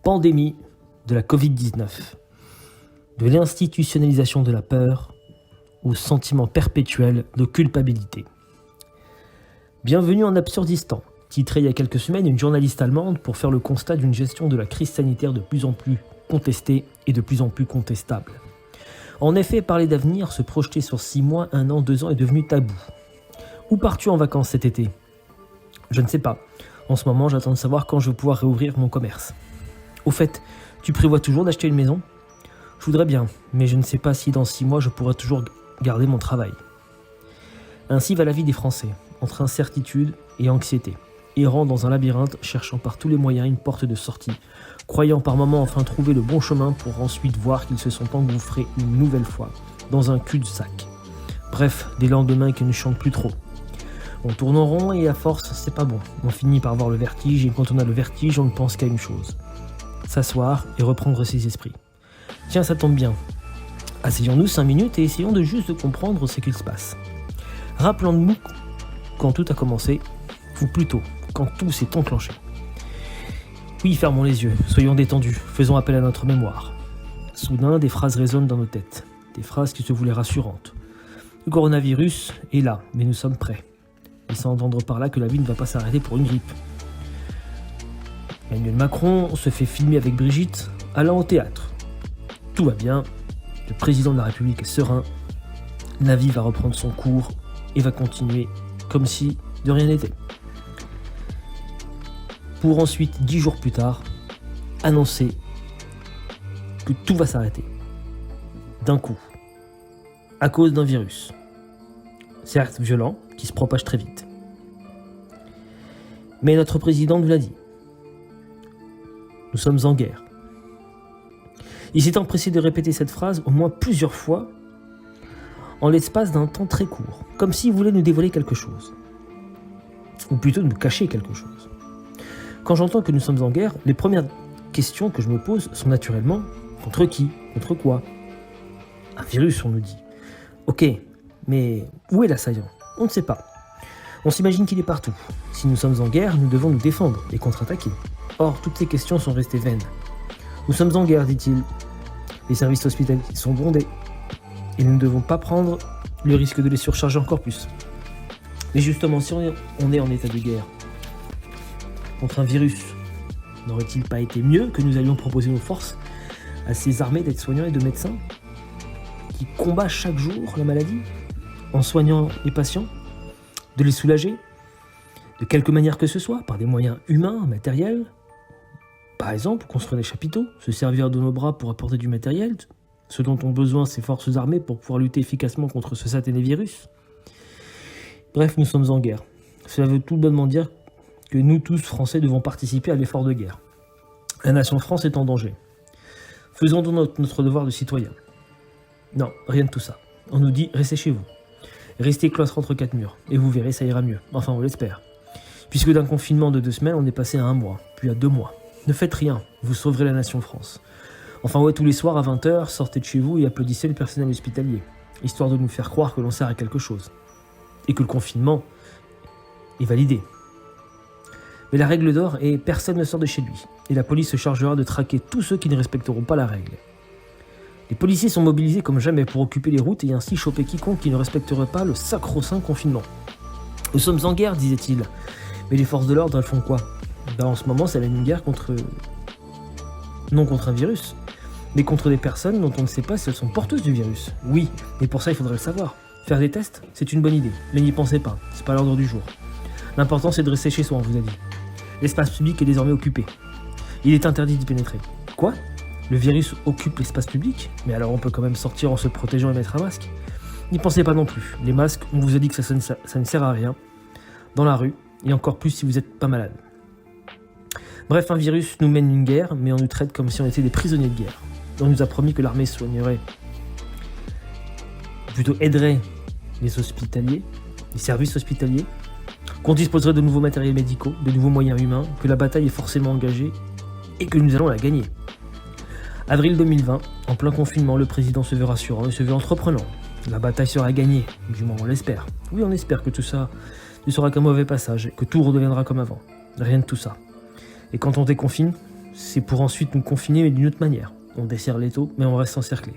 Pandémie de la Covid-19. De l'institutionnalisation de la peur au sentiment perpétuel de culpabilité. Bienvenue en Absurdistan, titré il y a quelques semaines une journaliste allemande pour faire le constat d'une gestion de la crise sanitaire de plus en plus contestée et de plus en plus contestable. En effet, parler d'avenir, se projeter sur 6 mois, 1 an, 2 ans est devenu tabou. Où pars-tu en vacances cet été ? Je ne sais pas. En ce moment, j'attends de savoir quand je vais pouvoir réouvrir mon commerce. Au fait, tu prévois toujours d'acheter une maison ? Je voudrais bien, mais je ne sais pas si dans 6 mois je pourrai toujours garder mon travail. Ainsi va la vie des Français, entre incertitude et anxiété, errant dans un labyrinthe, cherchant par tous les moyens une porte de sortie, croyant par moments enfin trouver le bon chemin pour ensuite voir qu'ils se sont engouffrés une nouvelle fois dans un cul-de-sac. Bref, des lendemains qui ne chantent plus trop. On tourne en rond et à force, c'est pas bon. On finit par avoir le vertige et quand on a le vertige, on ne pense qu'à une chose. S'asseoir et reprendre ses esprits. Tiens, ça tombe bien. Asseyons-nous 5 minutes et essayons de juste comprendre ce qu'il se passe. Rappelons-nous quand tout a commencé, ou plutôt, quand tout s'est enclenché. Oui, fermons les yeux, soyons détendus, faisons appel à notre mémoire. Soudain, des phrases résonnent dans nos têtes, des phrases qui se voulaient rassurantes. Le coronavirus est là, mais nous sommes prêts. Laissant entendre par là que la vie ne va pas s'arrêter pour une grippe. Emmanuel Macron se fait filmer avec Brigitte, allant au théâtre. Tout va bien, le président de la République est serein, la vie va reprendre son cours et va continuer comme si de rien n'était. Pour ensuite, 10 jours plus tard, annoncer que tout va s'arrêter. D'un coup. À cause d'un virus. Certes violent, qui se propage très vite. Mais notre président nous l'a dit. Nous sommes en guerre. Il s'est empressé de répéter cette phrase au moins plusieurs fois en l'espace d'un temps très court, comme s'il voulait nous dévoiler quelque chose. Ou plutôt nous cacher quelque chose. Quand j'entends que nous sommes en guerre, les premières questions que je me pose sont naturellement contre qui ? Contre quoi ? Un virus, on nous dit. Ok, mais où est l'assaillant ? On ne sait pas. On s'imagine qu'il est partout. Si nous sommes en guerre, nous devons nous défendre et contre-attaquer. Or, toutes ces questions sont restées vaines. Nous sommes en guerre, dit-il. Les services hospitaliers sont bondés. Et nous ne devons pas prendre le risque de les surcharger encore plus. Mais justement, si on est en état de guerre contre un virus, n'aurait-il pas été mieux que nous allions proposer nos forces à ces armées d'aides-soignants et de médecins qui combattent chaque jour la maladie en soignant les patients, de les soulager, de quelque manière que ce soit, par des moyens humains, matériels. Par exemple, construire des chapiteaux, se servir de nos bras pour apporter du matériel, ce dont ont besoin ces forces armées pour pouvoir lutter efficacement contre ce satané virus. Bref, nous sommes en guerre. Cela veut tout bonnement dire que nous tous, Français, devons participer à l'effort de guerre. La nation France est en danger. Faisons donc notre devoir de citoyen. Non, rien de tout ça. On nous dit, restez chez vous. Restez cloîtrés entre 4 murs, et vous verrez, ça ira mieux. Enfin, on l'espère. Puisque d'un confinement de 2 semaines, on est passé à 1 mois, puis à 2 mois. Ne faites rien, vous sauverez la nation France. Enfin ouais, tous les soirs à 20h, sortez de chez vous et applaudissez le personnel hospitalier, histoire de nous faire croire que l'on sert à quelque chose. Et que le confinement est validé. Mais la règle d'or est personne ne sort de chez lui, et la police se chargera de traquer tous ceux qui ne respecteront pas la règle. Les policiers sont mobilisés comme jamais pour occuper les routes et ainsi choper quiconque qui ne respecterait pas le sacro-saint confinement. Nous sommes en guerre, disait-il. Mais les forces de l'ordre, elles font quoi ? En ce moment, c'est une guerre non contre un virus, mais contre des personnes dont on ne sait pas si elles sont porteuses du virus. Oui, mais pour ça, il faudrait le savoir. Faire des tests, c'est une bonne idée, mais n'y pensez pas, c'est pas l'ordre du jour. L'important, c'est de rester chez soi, on vous a dit. L'espace public est désormais occupé. Il est interdit d'y pénétrer. Quoi ? Le virus occupe l'espace public ? Mais alors on peut quand même sortir en se protégeant et mettre un masque ? N'y pensez pas non plus. Les masques, on vous a dit que ça ne sert à rien. Dans la rue, et encore plus si vous n'êtes pas malade. Bref, un virus nous mène une guerre, mais on nous traite comme si on était des prisonniers de guerre. On nous a promis que l'armée soignerait, plutôt aiderait les hospitaliers, les services hospitaliers, qu'on disposerait de nouveaux matériels médicaux, de nouveaux moyens humains, que la bataille est forcément engagée et que nous allons la gagner. Avril 2020, en plein confinement, le président se veut rassurant et se veut entreprenant. La bataille sera gagnée, du moins on l'espère. Oui, on espère que tout ça ne sera qu'un mauvais passage et que tout redeviendra comme avant. Rien de tout ça. Et quand on déconfine, c'est pour ensuite nous confiner, mais d'une autre manière. On desserre l'étau, mais on reste encerclé.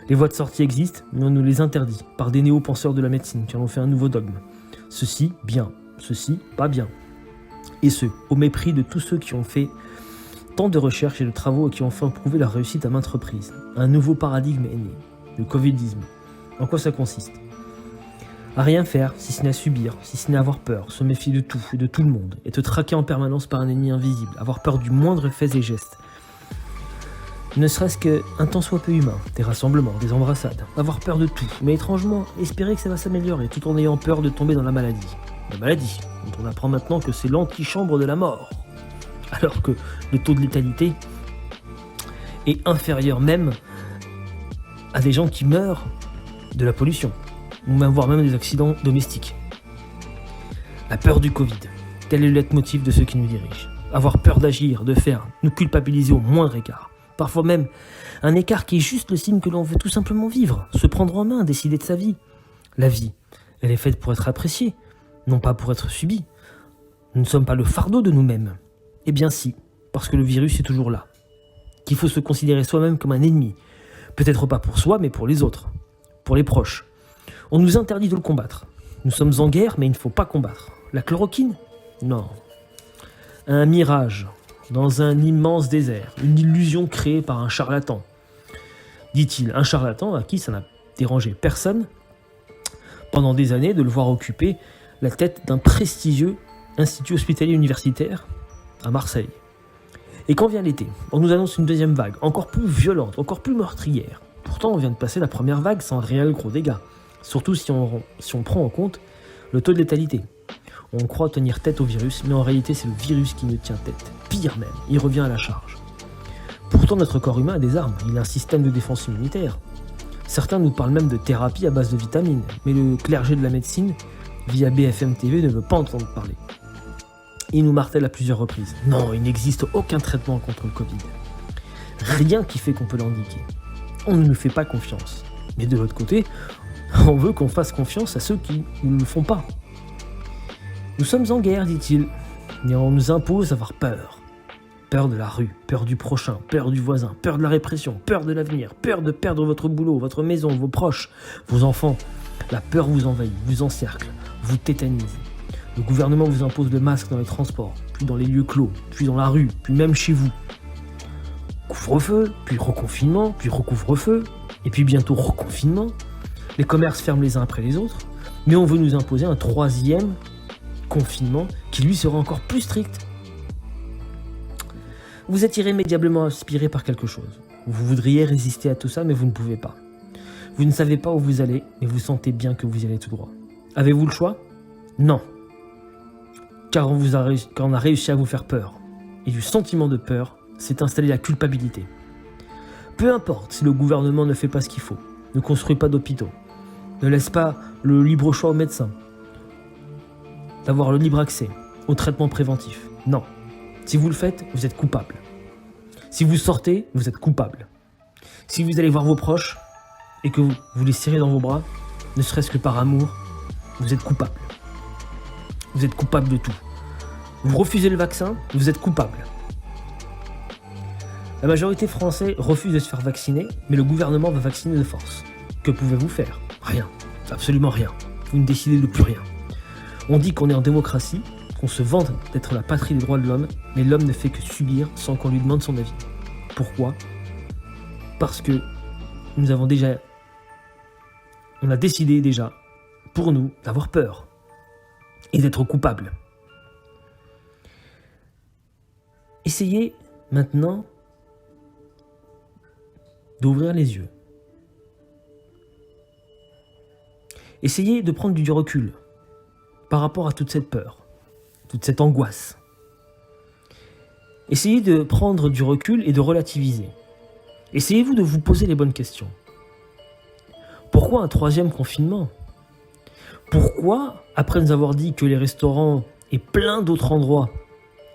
Les voies de sortie existent, mais on nous les interdit par des néo-penseurs de la médecine qui en ont fait un nouveau dogme. Ceci, bien. Ceci, pas bien. Et ce, au mépris de tous ceux qui ont fait tant de recherches et de travaux et qui ont enfin prouvé leur réussite à maintes reprises. Un nouveau paradigme est né, le covidisme. En quoi ça consiste ? À rien faire, si ce n'est à subir, si ce n'est à avoir peur, se méfier de tout et de tout le monde, être traqué en permanence par un ennemi invisible, avoir peur du moindre fait et geste. Ne serait-ce qu'un temps soit peu humain, des rassemblements, des embrassades, avoir peur de tout, mais étrangement, espérer que ça va s'améliorer tout en ayant peur de tomber dans la maladie. La maladie, dont on apprend maintenant que c'est l'antichambre de la mort. Alors que le taux de létalité est inférieur même à des gens qui meurent de la pollution, ou même voire même des accidents domestiques. La peur du Covid, tel est le leitmotiv de ceux qui nous dirigent. Avoir peur d'agir, de faire, nous culpabiliser au moindre écart. Parfois même un écart qui est juste le signe que l'on veut tout simplement vivre, se prendre en main, décider de sa vie. La vie, elle est faite pour être appréciée, non pas pour être subie. Nous ne sommes pas le fardeau de nous-mêmes. Eh bien si, parce que le virus est toujours là. Qu'il faut se considérer soi-même comme un ennemi. Peut-être pas pour soi, mais pour les autres. Pour les proches. On nous interdit de le combattre. Nous sommes en guerre, mais il ne faut pas combattre. La chloroquine ? Non. Un mirage, dans un immense désert. Une illusion créée par un charlatan. Dit-il, un charlatan à qui ça n'a dérangé personne, pendant des années, de le voir occuper la tête d'un prestigieux institut hospitalier universitaire à Marseille. Et quand vient l'été, on nous annonce une deuxième vague, encore plus violente, encore plus meurtrière. Pourtant, on vient de passer la première vague sans réel gros dégâts. Surtout si on prend en compte le taux de létalité. On croit tenir tête au virus, mais en réalité, c'est le virus qui nous tient tête. Pire même, il revient à la charge. Pourtant, notre corps humain a des armes, il a un système de défense immunitaire. Certains nous parlent même de thérapie à base de vitamines, mais le clergé de la médecine, via BFM TV, ne veut pas entendre parler. Il nous martèle à plusieurs reprises. Non, il n'existe aucun traitement contre le Covid. Rien qui fait qu'on peut l'endiguer. On ne nous fait pas confiance. Mais de l'autre côté, on veut qu'on fasse confiance à ceux qui ne le font pas. Nous sommes en guerre, dit-il, et on nous impose d'avoir peur. Peur de la rue, peur du prochain, peur du voisin, peur de la répression, peur de l'avenir, peur de perdre votre boulot, votre maison, vos proches, vos enfants. La peur vous envahit, vous encercle, vous tétanise. Le gouvernement vous impose le masque dans les transports, puis dans les lieux clos, puis dans la rue, puis même chez vous. Couvre-feu, puis reconfinement, puis recouvre-feu, et puis bientôt reconfinement. Les commerces ferment les uns après les autres, mais on veut nous imposer un troisième confinement qui lui sera encore plus strict. Vous êtes irrémédiablement inspiré par quelque chose. Vous voudriez résister à tout ça, mais vous ne pouvez pas. Vous ne savez pas où vous allez, mais vous sentez bien que vous y allez tout droit. Avez-vous le choix ? Non. Car on a réussi à vous faire peur. Et du sentiment de peur s'est installée la culpabilité. Peu importe si le gouvernement ne fait pas ce qu'il faut, ne construit pas d'hôpitaux, ne laisse pas le libre choix aux médecins, d'avoir le libre accès aux traitements préventifs. Non. Si vous le faites, vous êtes coupable. Si vous sortez, vous êtes coupable. Si vous allez voir vos proches et que vous les serrez dans vos bras, ne serait-ce que par amour, vous êtes coupable. Vous êtes coupable de tout. Vous refusez le vaccin, vous êtes coupable. La majorité française refuse de se faire vacciner, mais le gouvernement va vacciner de force. Que pouvez-vous faire ? Rien. Absolument rien. Vous ne décidez de plus rien. On dit qu'on est en démocratie, qu'on se vante d'être la patrie des droits de l'homme, mais l'homme ne fait que subir sans qu'on lui demande son avis. Pourquoi ? Parce que on a décidé déjà, pour nous, d'avoir peur et d'être coupable. Essayez maintenant d'ouvrir les yeux. Essayez de prendre du recul par rapport à toute cette peur, toute cette angoisse. Essayez de prendre du recul et de relativiser. Essayez-vous de vous poser les bonnes questions. Pourquoi un troisième confinement ? Pourquoi, après nous avoir dit que les restaurants et plein d'autres endroits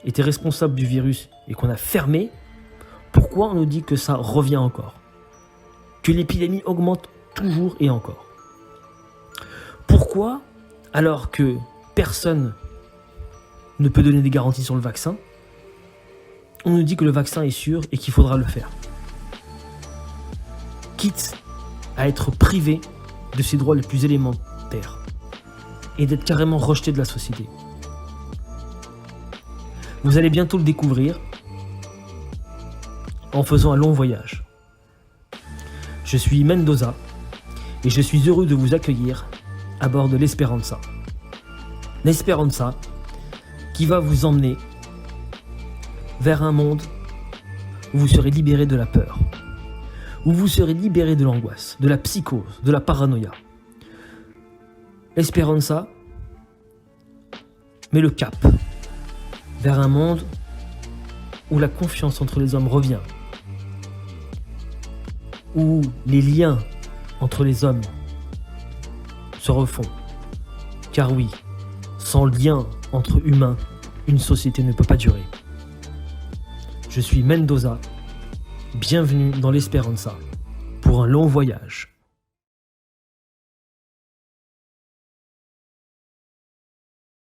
étaient responsables du virus et qu'on a fermé, pourquoi on nous dit que ça revient encore ? Que l'épidémie augmente toujours et encore ? Pourquoi, alors que personne ne peut donner des garanties sur le vaccin, on nous dit que le vaccin est sûr et qu'il faudra le faire. Quitte à être privé de ses droits les plus élémentaires et d'être carrément rejeté de la société. Vous allez bientôt le découvrir en faisant un long voyage. Je suis Mendoza et je suis heureux de vous accueillir à bord de l'Esperanza. L'Esperanza qui va vous emmener vers un monde où vous serez libéré de la peur, où vous serez libéré de l'angoisse, de la psychose, de la paranoïa. L'Esperanza met le cap vers un monde où la confiance entre les hommes revient, où les liens entre les hommes se refont. Car oui, sans lien entre humains, une société ne peut pas durer. Je suis Mendoza, bienvenue dans l'Esperanza pour un long voyage.